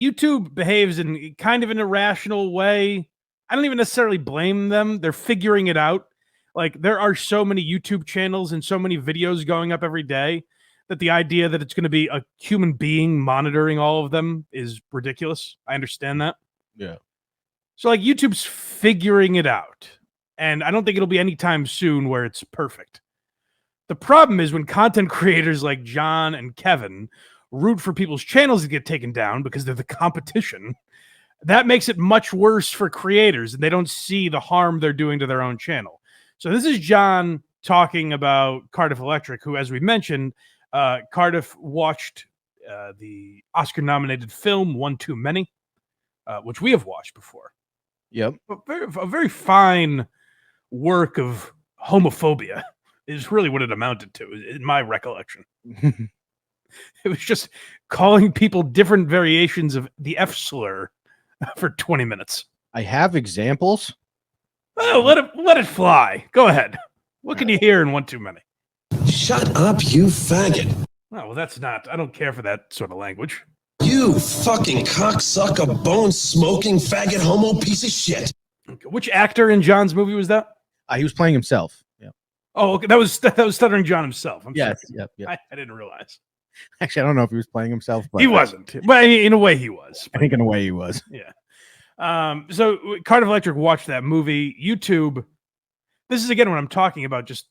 YouTube behaves in kind of an irrational way. I don't even necessarily blame them. They're figuring it out. Like, there are so many YouTube channels and so many videos going up every day that the idea that it's going to be a human being monitoring all of them is ridiculous. I understand that. Yeah. So, like, YouTube's figuring it out. And I don't think it'll be anytime soon where it's perfect. The problem is when content creators like John and Kevin root for people's channels to get taken down because they're the competition. That makes it much worse for creators, and they don't see the harm they're doing to their own channel. So this is John talking about Cardiff Electric, who, as we mentioned, Cardiff watched the Oscar-nominated film One Too Many, which we have watched before. Yep. A very fine work of homophobia is really what it amounted to, in my recollection. It was just calling people different variations of the F slur for 20 minutes. I have examples. Oh, let it fly. Go ahead. What can you hear in One Too Many? Shut up, you faggot. Oh, well, that's not. I don't care for that sort of language. You fucking cocksucker, bone-smoking, faggot, homo piece of shit. Okay. Which actor in John's movie was that? He was playing himself. Yeah. Oh, okay. That was Stuttering John himself. I'm yes. sorry. Yep. I didn't realize. Actually, I don't know if he was playing himself, but he wasn't. Well, in a way, he was. I think in a way he was. Yeah. So Cardiff Electric watched that movie. YouTube. This is again what I'm talking about. Just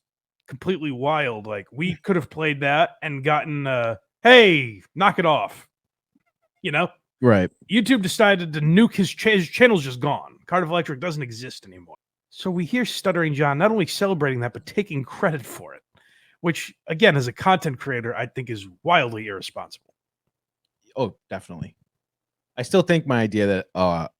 completely wild. Like, we could have played that and gotten, hey, knock it off. You know? Right. YouTube decided to nuke his channel's just gone. Cardiff Electric doesn't exist anymore. So we hear Stuttering John not only celebrating that, but taking credit for it, which, again, as a content creator, I think is wildly irresponsible. Oh, definitely. I still think my idea that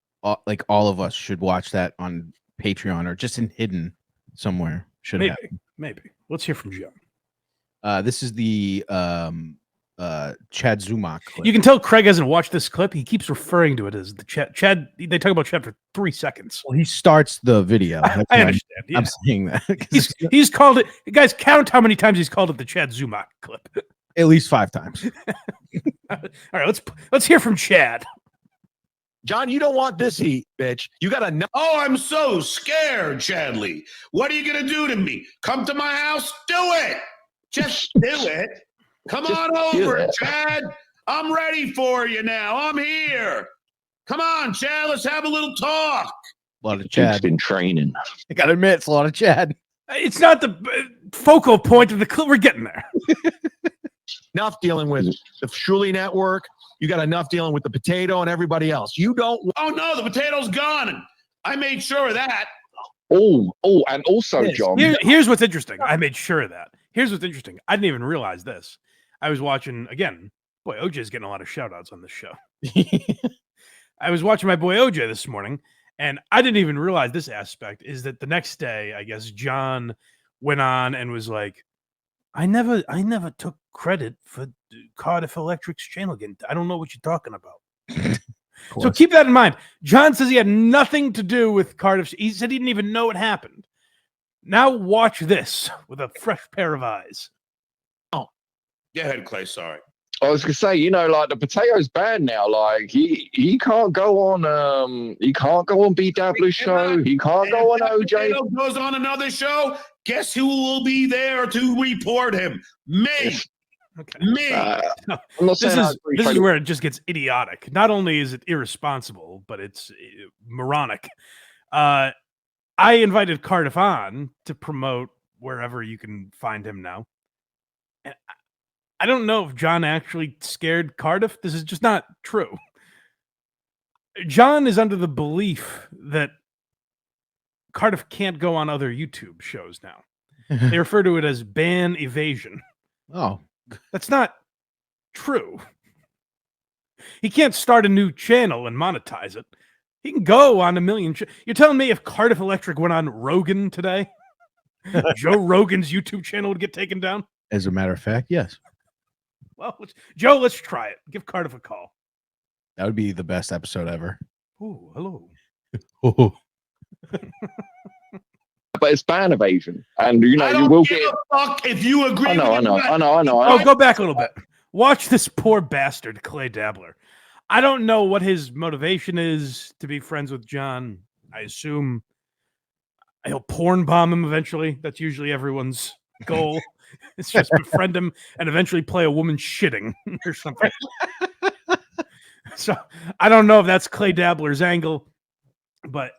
like all of us should watch that on Patreon or just in hidden somewhere should happen. Maybe. Let's hear from John. This is the Chad Zumock clip. You can tell Craig hasn't watched this clip. He keeps referring to it as the Chad. They talk about Chad for 3 seconds. Well, he starts the video. I understand. I'm saying that. He's called it. Guys, count how many times he's called it the Chad Zumock clip. At least 5 times. All right, let's hear from Chad. John, you don't want this heat, bitch. You got to. Oh, I'm so scared, Chadley. What are you gonna do to me? Come to my house? Do it. Just do it. Come on over, Chad. I'm ready for you now. I'm here. Come on, Chad. Let's have a little talk. A lot of Chad. Been training. I gotta admit, it's a lot of Chad. It's not the focal point of the clip. We're getting there. Enough dealing with the Shuli Network. You got enough dealing with the potato and everybody else. You don't. Oh, no, the potato's gone. And I made sure of that. Oh, and also, yes. John. Here's what's interesting. I made sure of that. Here's what's interesting. I didn't even realize this. I was watching, again, boy, OJ's getting a lot of shout outs on this show. I was watching my boy OJ this morning, and I didn't even realize this aspect is that the next day, I guess, John went on and was like, I never took credit for Cardiff Electric's channel again. I don't know what you're talking about. So keep that in mind. John says he had nothing to do with Cardiff. He said he didn't even know it happened. Now watch this with a fresh pair of eyes. Oh, go ahead, Clay. Sorry. I was gonna say, like the potato's banned now. Like he can't go on BW's show. He can't go on OJ. Potato goes on another show. Guess who will be there to report him? Me. Okay. Me. I'm not saying this is where it just gets idiotic. Not only is it irresponsible, but it's moronic. I invited Cardiff on to promote wherever you can find him now. And I don't know if John actually scared Cardiff. This is just not true. John is under the belief that Cardiff can't go on other YouTube shows now. They refer to it as ban evasion. Oh. That's not true. He can't start a new channel and monetize it. He can go on a million. You're telling me if Cardiff Electric went on Rogan today, Joe Rogan's YouTube channel would get taken down? As a matter of fact, yes. Well, Joe, let's try it. Give Cardiff a call. That would be the best episode ever. Oh, hello. Oh. But it's ban evasion, and you don't will give get. a fuck if you agree. I know. Oh, go back a little bit. Watch this poor bastard, Clay Dabbler. I don't know what his motivation is to be friends with John. I assume he'll porn bomb him eventually. That's usually everyone's goal. It's just befriend him and eventually play a woman shitting or something. So I don't know if that's Clay Dabbler's angle, but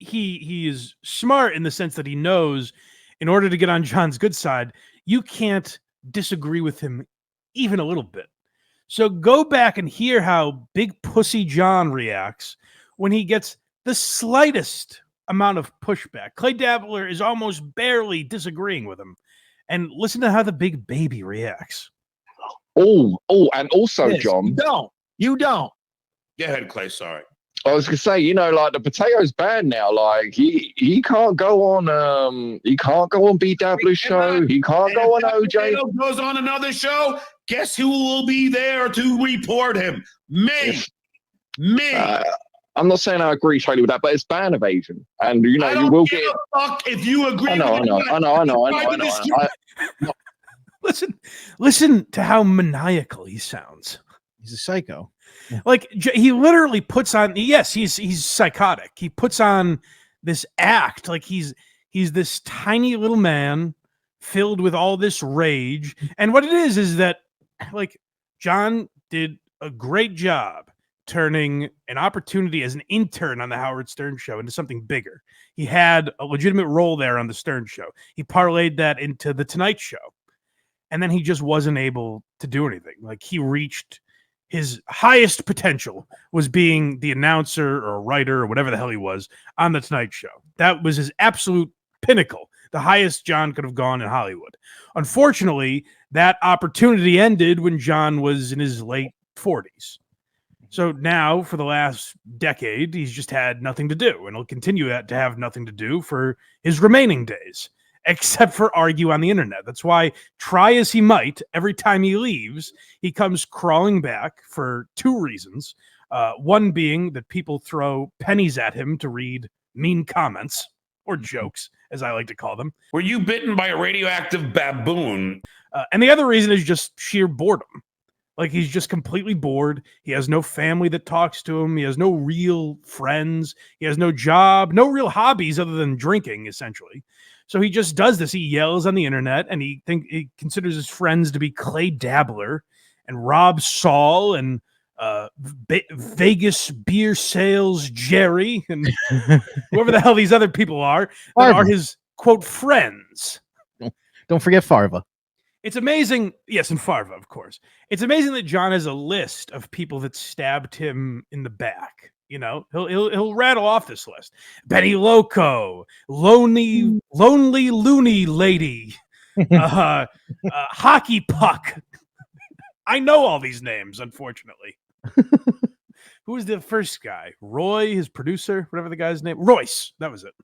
he is smart in the sense that he knows in order to get on John's good side, you can't disagree with him even a little bit. So go back and hear how Big Pussy John reacts when he gets the slightest amount of pushback. Clay Dabbler is almost barely disagreeing with him. And listen to how the big baby reacts. Oh, and also, Yes, John. You don't. Go ahead, Clay. Sorry. I was gonna say, like the Potato's banned now. Like he can't go on B Dabbler's show. He can't go on OJ. Potato goes on another show. Guess who will be there to report him? Me. I'm not saying I agree totally with that, but it's ban evasion, and I you don't will give get. a fuck if you agree. I know. Listen to how maniacal he sounds. He's a psycho. Like he literally puts on. Yes, he's psychotic. He puts on this act like he's this tiny little man filled with all this rage. And what it is that like John did a great job turning an opportunity as an intern on the Howard Stern show into something bigger. He had a legitimate role there on the Stern show. He parlayed that into the Tonight Show. And then he just wasn't able to do anything. Like he reached his highest potential was being the announcer or writer or whatever the hell he was on the Tonight Show. That was his absolute pinnacle, the highest John could have gone in Hollywood. Unfortunately, that opportunity ended when John was in his late 40s. So now, for the last decade, he's just had nothing to do, and he'll continue to have nothing to do for his remaining days, except for argue on the internet. That's why, try as he might, every time he leaves, he comes crawling back for two reasons. One being that people throw pennies at him to read mean comments, or jokes, as I like to call them. Were you bitten by a radioactive baboon? And the other reason is just sheer boredom. Like he's just completely bored. He has no family that talks to him. He has no real friends. He has no job, no real hobbies other than drinking, essentially. So he just does this. He yells on the internet, and he considers his friends to be Clay Dabbler and Rob Saul and Vegas beer sales Jerry and whoever the hell these other people are that are his quote friends. Don't forget Farva. It's amazing. Yes, and Farva, of course. It's amazing that John has a list of people that stabbed him in the back. You know, he'll rattle off this list. Benny Loco, lonely loony lady, hockey puck. I know all these names, unfortunately. Who was the first guy? Roy, his producer, whatever the guy's name. Royce, that was it.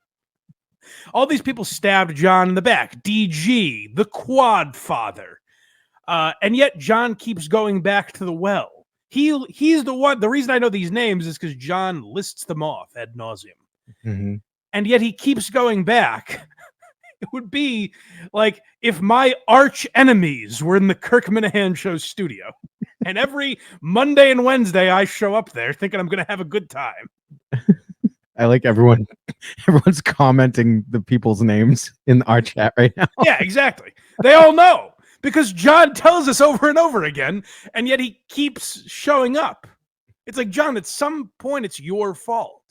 All these people stabbed John in the back. DG, the Quad Father. And yet John keeps going back to the well. He's the one. The reason I know these names is because John lists them off ad nauseum. Mm-hmm. And yet he keeps going back. It would be like if my arch enemies were in the Kirk Minahan Show studio. And every Monday and Wednesday I show up there thinking I'm going to have a good time. I like everyone's commenting the people's names in our chat right now. Yeah, exactly. They all know because John tells us over and over again, and yet he keeps showing up. It's like, John, at some point, it's your fault.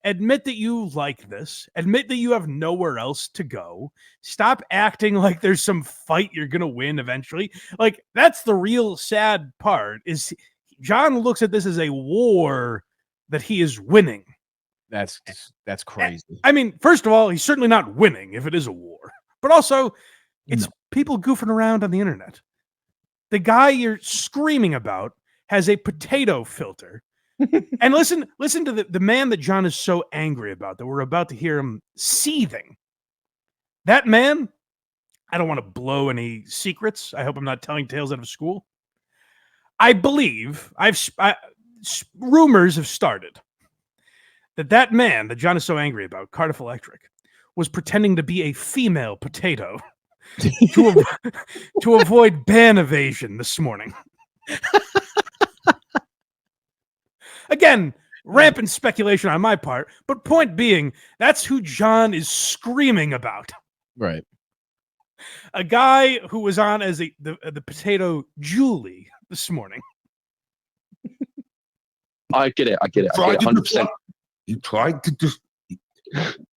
Admit that you like this. Admit that you have nowhere else to go. Stop acting like there's some fight you're going to win eventually. Like, that's the real sad part is John looks at this as a war that he is winning. That's crazy. I mean, first of all, he's certainly not winning if it is a war, but also it's people goofing around on the internet. The guy you're screaming about has a potato filter. And listen to the man that John is so angry about that we're about to hear him seething. That man, I don't want to blow any secrets. I hope I'm not telling tales out of school. I believe rumors have started that man that John is so angry about, Cardiff Electric, was pretending to be a female potato to avoid ban evasion this morning. Again, rampant speculation on my part, but point being, that's who John is screaming about. Right. A guy who was on as the potato Julie this morning. I get it. I get it. I get it 100%. You tried to just.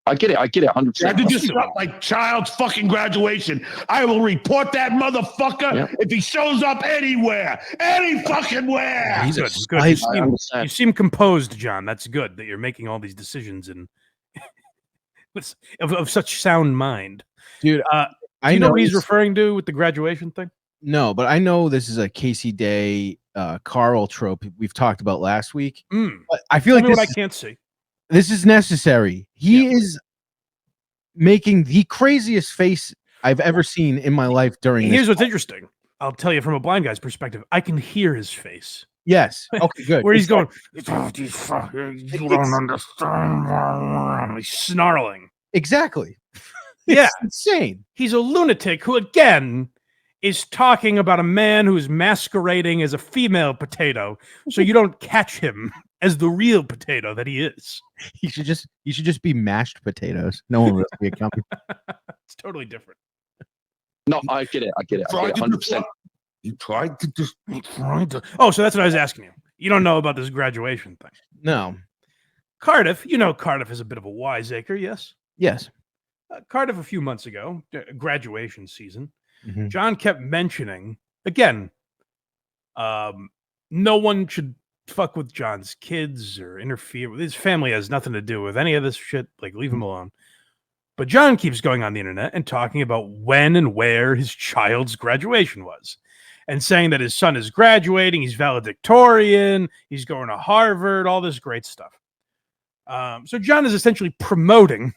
I get it. I get it 100%. Tried to disrupt my child's fucking graduation. I will report that motherfucker if he shows up anywhere, any fucking where. He's good. You seem composed, John. That's good that you're making all these decisions and of such sound mind, dude. I know what he's referring to with the graduation thing. No, but I know this is a Casey Day, Carl trope we've talked about last week. But I feel like I can't see. This is necessary. He is making the craziest face I've ever seen in my life during Here's what's interesting. I'll tell you from a blind guy's perspective. I can hear his face. Yes. Okay, good. Where he's going, you don't understand. He's snarling. Exactly. Yeah. It's insane. He's a lunatic who, again, is talking about a man who's masquerading as a female potato, so you don't catch him as the real potato that he is. He should just be mashed potatoes. No one will be coming. It's totally different. No, I get it. I get it. I get it 100%. You tried to just. Oh, so that's what I was asking you. You don't know about this graduation thing. No. Cardiff, Cardiff is a bit of a wiseacre, yes? Yes. Cardiff a few months ago, graduation season, John kept mentioning, again, no one should fuck with John's kids or interfere with his family. Has nothing to do with any of this shit. Like, leave him alone. But John keeps going on the internet and talking about when and where his child's graduation was and saying that his son is graduating. He's valedictorian. He's going to Harvard, all this great stuff. So John is essentially promoting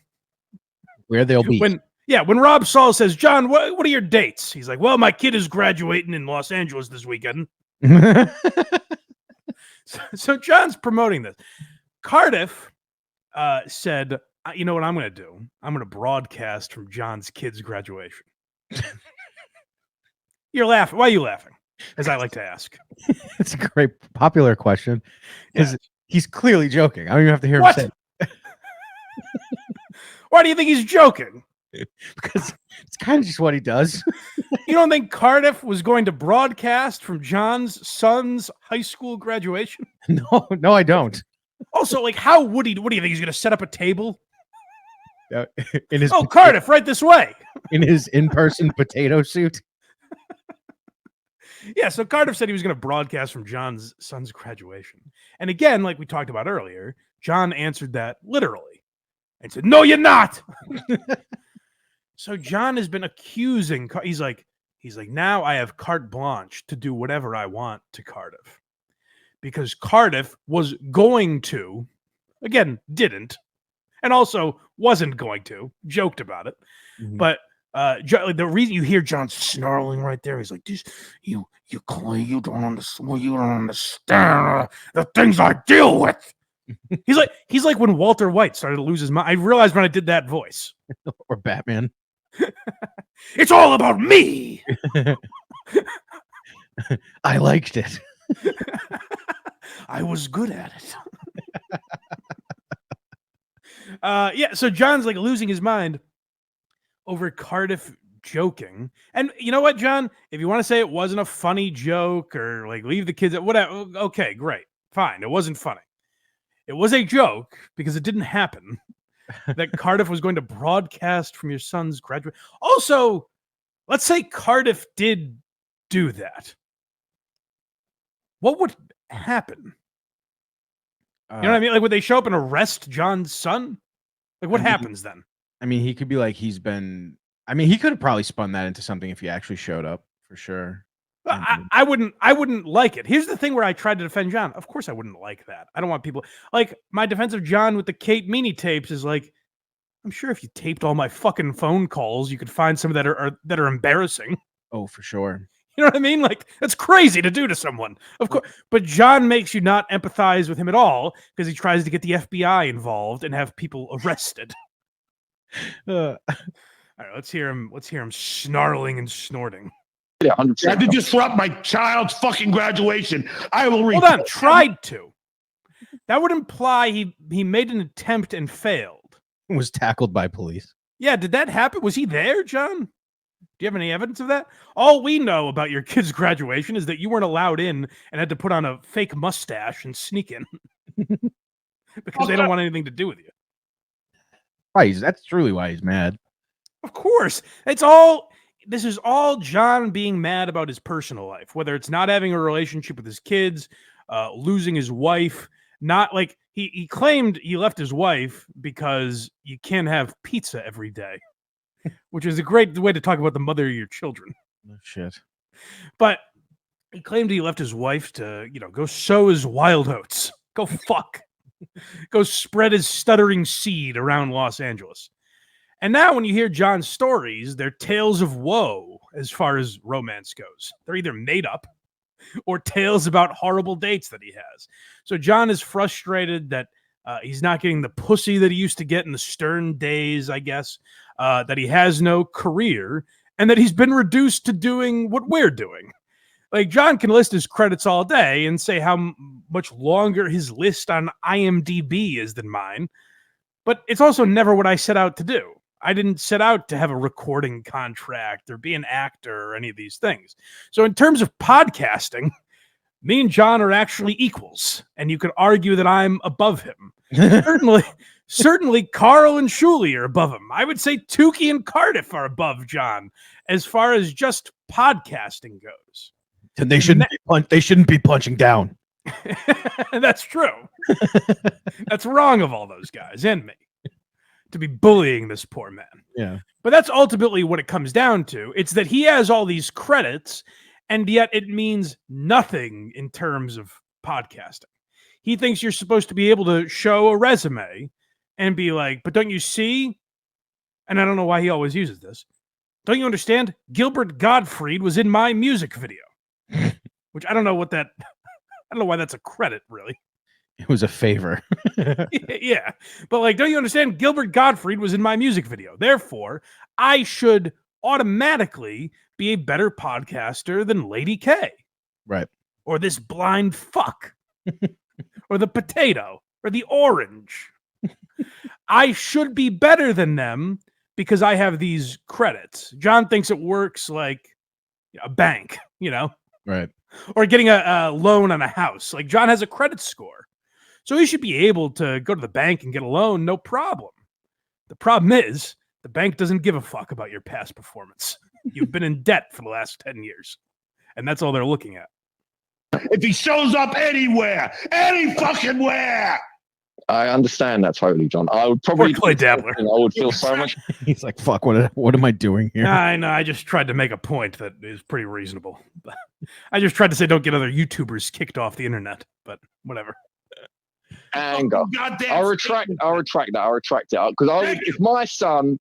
where they'll be. When Rob Saul says, John, what are your dates? He's like, well, my kid is graduating in Los Angeles this weekend. So John's promoting this. Cardiff said, you know what I'm going to do? I'm going to broadcast from John's kid's graduation. You're laughing. Why are you laughing? As I like to ask. It's a great popular question. Because he's clearly joking. I don't even have to hear him say it. Why do you think he's joking? Because it's kind of just what he does. You don't think Cardiff was going to broadcast from John's son's high school graduation? No, I don't. Also, like, how would he? What do you think? He's going to set up a table? In his Cardiff, right this way. In his in-person potato suit. Yeah, so Cardiff said he was going to broadcast from John's son's graduation. And again, like we talked about earlier, John answered that literally and said, no, you're not. So John has been accusing, he's like, now I have carte blanche to do whatever I want to Cardiff. Because Cardiff was going to, again, didn't, and also wasn't going to, joked about it. But the reason you hear John snarling right there, he's like, "This, you don't understand the things I deal with." He's like when Walter White started to lose his mind. I realized when I did that voice. Or Batman. It's all about me. I liked it. I was good at it. So John's like losing his mind over Cardiff joking. And you know what, John? If you want to say it wasn't a funny joke or like leave the kids at whatever, okay, great. Fine. It wasn't funny. It was a joke because it didn't happen that Cardiff was going to broadcast from your son's graduate. Also, let's say Cardiff did do that. What would happen? You know what I mean? Like, would they show up and arrest John's son? Like, what happens then? I mean, he could be like, he could have probably spun that into something if he actually showed up, for sure. I wouldn't like it. Here's the thing where I tried to defend John. Of course I wouldn't like that. I don't want people like my defense of John with the Kate Meany tapes is like, I'm sure if you taped all my fucking phone calls, you could find some that are embarrassing. Oh, for sure. You know what I mean? Like, that's crazy to do to someone. Of course. But John makes you not empathize with him at all because he tries to get the FBI involved and have people arrested. All right, let's hear him snarling and snorting. Yeah, 100%. Tried to disrupt my child's fucking graduation. I will Hold on, tried to. That would imply he made an attempt and failed. Was tackled by police. Yeah, did that happen? Was he there, John? Do you have any evidence of that? All we know about your kid's graduation is that you weren't allowed in and had to put on a fake mustache and sneak in because they don't want anything to do with you. Right, that's truly why he's mad. Of course. This is all John being mad about his personal life, whether it's not having a relationship with his kids, losing his wife, not like he claimed he left his wife because you can't have pizza every day, which is a great way to talk about the mother of your children. Oh, shit. But he claimed he left his wife to, go sow his wild oats. Go fuck. Go spread his stuttering seed around Los Angeles. And now when you hear John's stories, they're tales of woe as far as romance goes. They're either made up or tales about horrible dates that he has. So John is frustrated that he's not getting the pussy that he used to get in the Stern days, I guess, that he has no career, and that he's been reduced to doing what we're doing. Like, John can list his credits all day and say how much longer his list on IMDb is than mine, but it's also never what I set out to do. I didn't set out to have a recording contract or be an actor or any of these things. So in terms of podcasting, me and John are actually equals, and you could argue that I'm above him. Certainly Carl and Shuley are above him. I would say Tukey and Cardiff are above John as far as just podcasting goes. And they shouldn't be punching down. That's true. That's wrong of all those guys and me to be bullying this poor man. Yeah. But that's ultimately what it comes down to. It's that he has all these credits, and yet it means nothing in terms of podcasting. He thinks you're supposed to be able to show a resume and be like, but don't you see? And I don't know why he always uses this. Don't you understand? Gilbert Gottfried was in my music video. Which I don't know why that's a credit, really. It was a favor. Yeah. But like, don't you understand? Gilbert Gottfried was in my music video. Therefore, I should automatically be a better podcaster than Lady K. Right. Or this blind fuck. Or the potato. Or the orange. I should be better than them because I have these credits. John thinks it works like a bank, Right. Or getting a loan on a house. Like, John has a credit score. So he should be able to go to the bank and get a loan, no problem. The problem is the bank doesn't give a fuck about your past performance. You've been in debt for the last 10 years. And that's all they're looking at. If he shows up anywhere, any fucking where. I understand that totally, John. I would probably Clay Dabbler. I would feel so much. He's like, fuck, what am I doing here? I know. I just tried to make a point that is pretty reasonable. I just tried to say don't get other YouTubers kicked off the internet, but whatever. Anger. Goddamn I'll retract it. Because if my son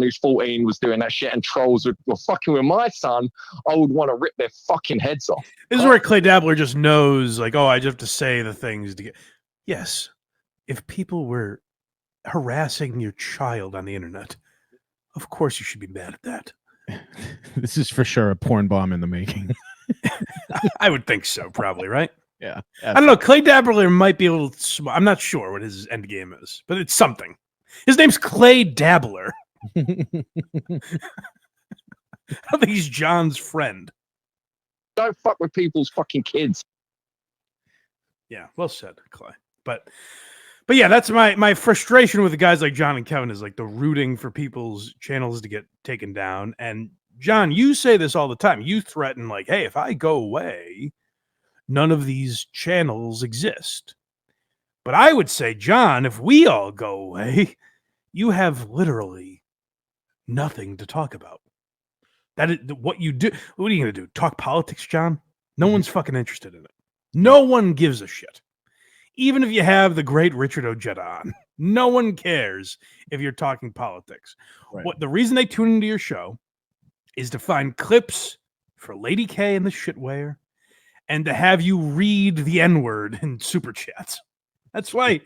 who's 14 was doing that shit and trolls were fucking with my son, I would want to rip their fucking heads off. This is where Clay Dabbler just knows, like, oh, I just have to say the things to get. Yes, if people were harassing your child on the internet, of course you should be mad at that. This is for sure a porn bomb in the making. I would think so, probably, right? Yeah. I don't know. Clay Dabbler might be a little smart. I'm not sure what his end game is, but it's something. His name's Clay Dabbler. I don't think he's John's friend. Don't fuck with people's fucking kids. Yeah, well said, Clay. But yeah, that's my frustration with the guys like John and Kevin is like the rooting for people's channels to get taken down. And John, you say this all the time. You threaten like, hey, if I go away, none of these channels exist. But I would say, John, if we all go away, you have literally nothing to talk about. That is what you do. What are you going to do? Talk politics, John? No one's fucking interested in it. No one gives a shit. Even if you have the great Richard Ojeda on, no one cares if you're talking politics. Right. What the reason they tune into your show is to find clips for Lady K and the shitware, and to have you read the N-word in super chats. That's why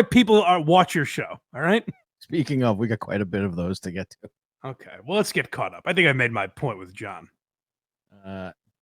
people watch your show. All right. Speaking of, we got quite a bit of those to get to. Okay. Well, let's get caught up. I think I made my point with John.